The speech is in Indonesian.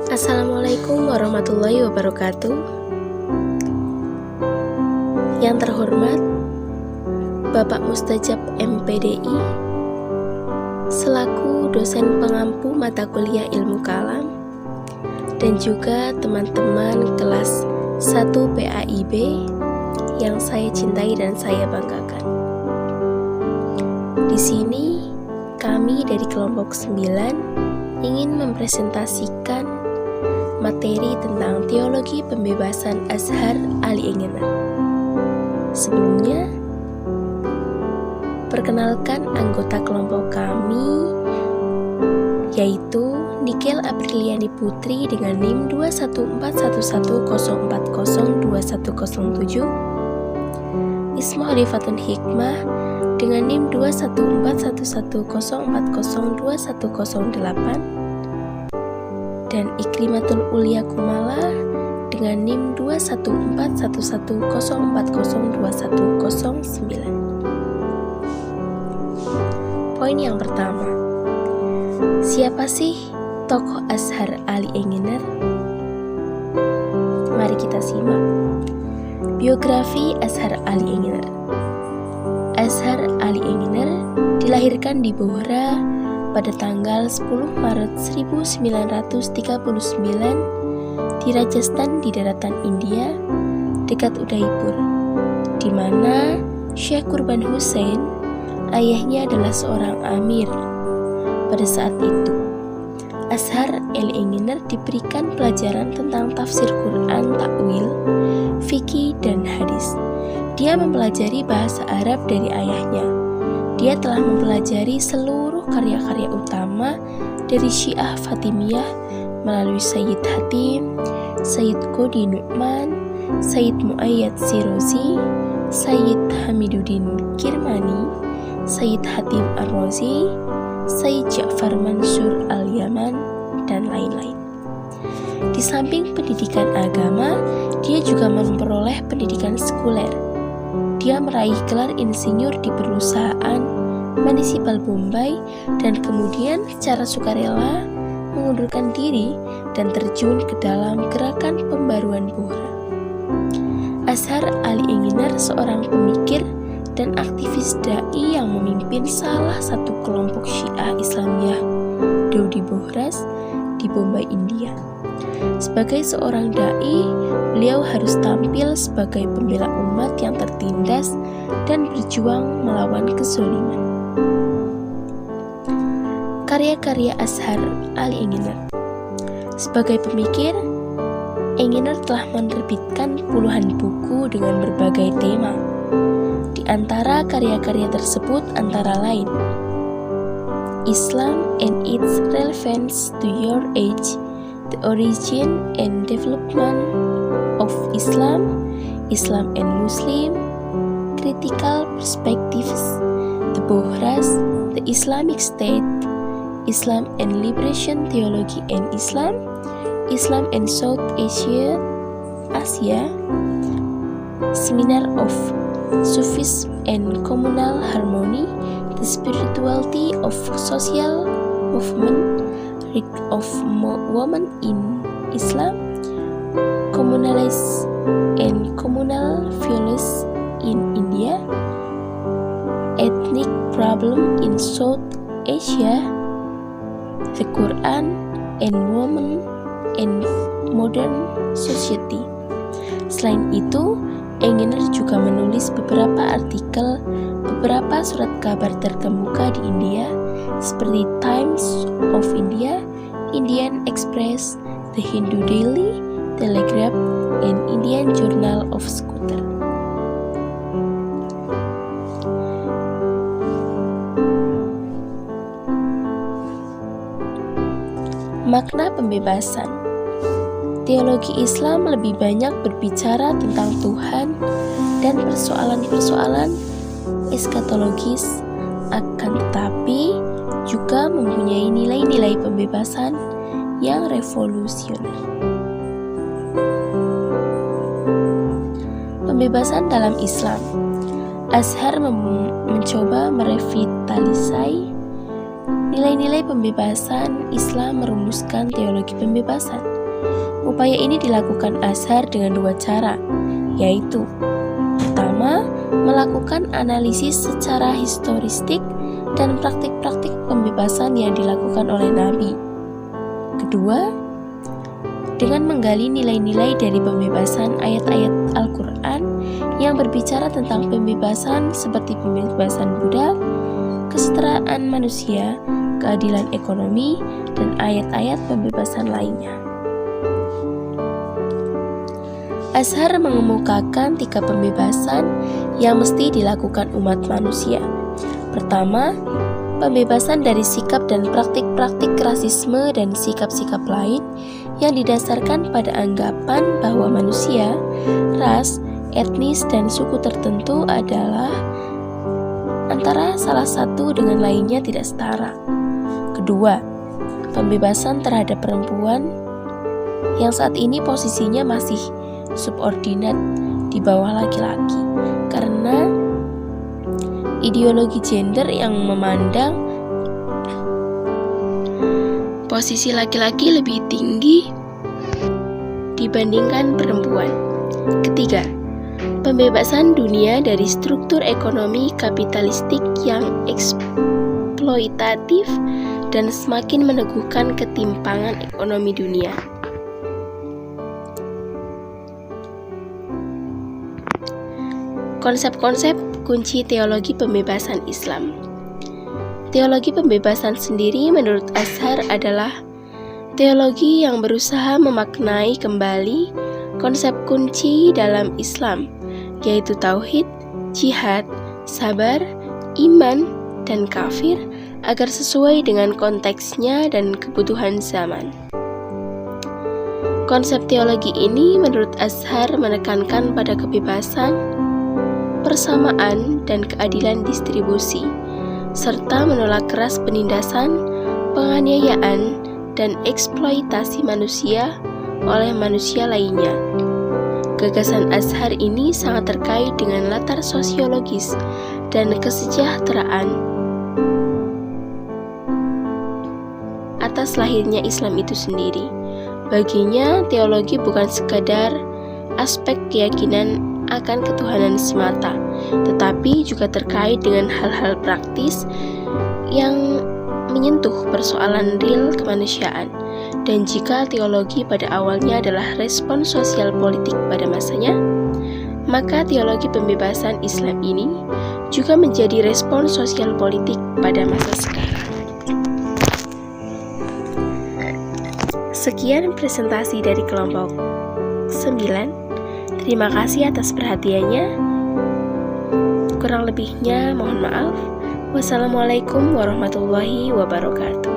Assalamualaikum warahmatullahi wabarakatuh. Yang terhormat Bapak Mustajab MPDI selaku dosen pengampu mata kuliah ilmu kalam, dan juga teman-teman kelas 1 PAIB yang saya cintai dan saya banggakan. Di sini kami dari kelompok 9 ingin mempresentasikan materi tentang teologi pembebasan Azhar Ali Engener. Sebelumnya, perkenalkan anggota kelompok kami, yaitu Nikel Apriliani Putri dengan NIM 2141104021007, Isma Khalifatun Hikmah dengan NIM 2141104021008, dan Ikrimatul Ulia Kumala dengan NIM 2141104021009. Poin yang pertama, siapa sih tokoh Azhar Ali Engener? Mari kita simak. Biografi Azhar Ali Engener. Azhar Ali Engener dilahirkan di Bohra pada tanggal 10 Maret 1939 di Rajasthan di daratan India dekat Udaipur, di mana Syekh Qurban Hussain, ayahnya adalah seorang amir. Pada saat itu, Azhar Ali Engener diberikan pelajaran tentang tafsir Quran, takwil, fikih, dan hadis. Dia mempelajari bahasa Arab dari ayahnya. Dia telah mempelajari seluruh karya-karya utama dari Syiah Fatimiyah melalui Sayyid Hatim, Sayyid Qodi Nu'man, Sayyid Muayyad Sirozi, Sayyid Hamiduddin Kirmani, Sayyid Hatim Ar-Razi, Sayyid Ja'far Mansur Al-Yaman, dan lain-lain. Di samping pendidikan agama, dia juga memperoleh pendidikan sekuler. Dia meraih gelar insinyur di perusahaan munisipal Bombay dan kemudian secara sukarela mengundurkan diri dan terjun ke dalam gerakan pembaruan Bohra. Azhar Ali Engener seorang pemikir dan aktivis dai yang memimpin salah satu kelompok Syiah Islamiyah Daudi Bohras di Bombay, India. Sebagai seorang dai, beliau harus tampil sebagai pembela umat yang tertindas dan berjuang melawan kezaliman. Karya-karya Azhar Ali Engener. Sebagai pemikir, Engener telah menerbitkan puluhan buku dengan berbagai tema. Di antara karya-karya tersebut antara lain Islam and its relevance to your age, The Origin and Development of Islam, Islam and Muslim, Critical Perspectives, The Bohras, The Islamic State, Islam and Liberation Theology and Islam, Islam and South Asia, Seminar of Sufism and Communal Harmony, The Spirituality of Social Movement, of Women in Islam, Communalists and Communal Violence in India, Ethnic Problem in South Asia, The Quran and Women in Modern Society. Selain itu, Engener juga menulis beberapa artikel, beberapa surat kabar terkemuka di India seperti Times of India, Indian Express, The Hindu Daily, Telegraph, and Indian Journal of Scooter. Makna pembebasan. Teologi Islam lebih banyak berbicara tentang Tuhan dan persoalan-persoalan eskatologis, akan tetapi juga mempunyai nilai-nilai pembebasan yang revolusioner. Pembebasan dalam Islam. Azhar mencoba merevitalisasi nilai-nilai pembebasan Islam, merumuskan teologi pembebasan. Upaya ini dilakukan Azhar dengan 2 cara, yaitu pertama, melakukan analisis secara historistik dan praktik-praktik pembebasan yang dilakukan oleh Nabi. Kedua, dengan menggali nilai-nilai dari pembebasan ayat-ayat Al-Quran yang berbicara tentang pembebasan seperti pembebasan budak, kesetaraan manusia, keadilan ekonomi, dan ayat-ayat pembebasan lainnya. Azhar mengemukakan 3 pembebasan yang mesti dilakukan umat manusia. Pertama, pembebasan dari sikap dan praktik-praktik rasisme dan sikap-sikap lain yang didasarkan pada anggapan bahwa manusia, ras, etnis, dan suku tertentu adalah antara salah satu dengan lainnya tidak setara. Kedua, pembebasan terhadap perempuan yang saat ini posisinya masih subordinat di bawah laki-laki karena ideologi gender yang memandang posisi laki-laki lebih tinggi dibandingkan perempuan. Ketiga, pembebasan dunia dari struktur ekonomi kapitalistik yang eksploitatif dan semakin meneguhkan ketimpangan ekonomi dunia. Konsep-konsep kunci teologi pembebasan Islam. Teologi pembebasan sendiri menurut Azhar adalah teologi yang berusaha memaknai kembali konsep kunci dalam Islam, yaitu tauhid, jihad, sabar, iman, dan kafir agar sesuai dengan konteksnya dan kebutuhan zaman. Konsep teologi ini menurut Azhar menekankan pada kebebasan, persamaan, dan keadilan distribusi, serta menolak keras penindasan, penganiayaan, dan eksploitasi manusia oleh manusia lainnya. Gagasan Azhar ini sangat terkait dengan latar sosiologis dan kesejahteraan atas lahirnya Islam itu sendiri. Baginya, teologi bukan sekadar aspek keyakinan akan ketuhanan semata, tetapi juga terkait dengan hal-hal praktis yang menyentuh persoalan real kemanusiaan. Dan jika teologi pada awalnya adalah respon sosial politik pada masanya, maka teologi pembebasan Islam ini juga menjadi respon sosial politik pada masa sekarang. Sekian presentasi dari kelompok 9. Terima kasih atas perhatiannya. Kurang lebihnya mohon maaf. Wassalamualaikum warahmatullahi wabarakatuh.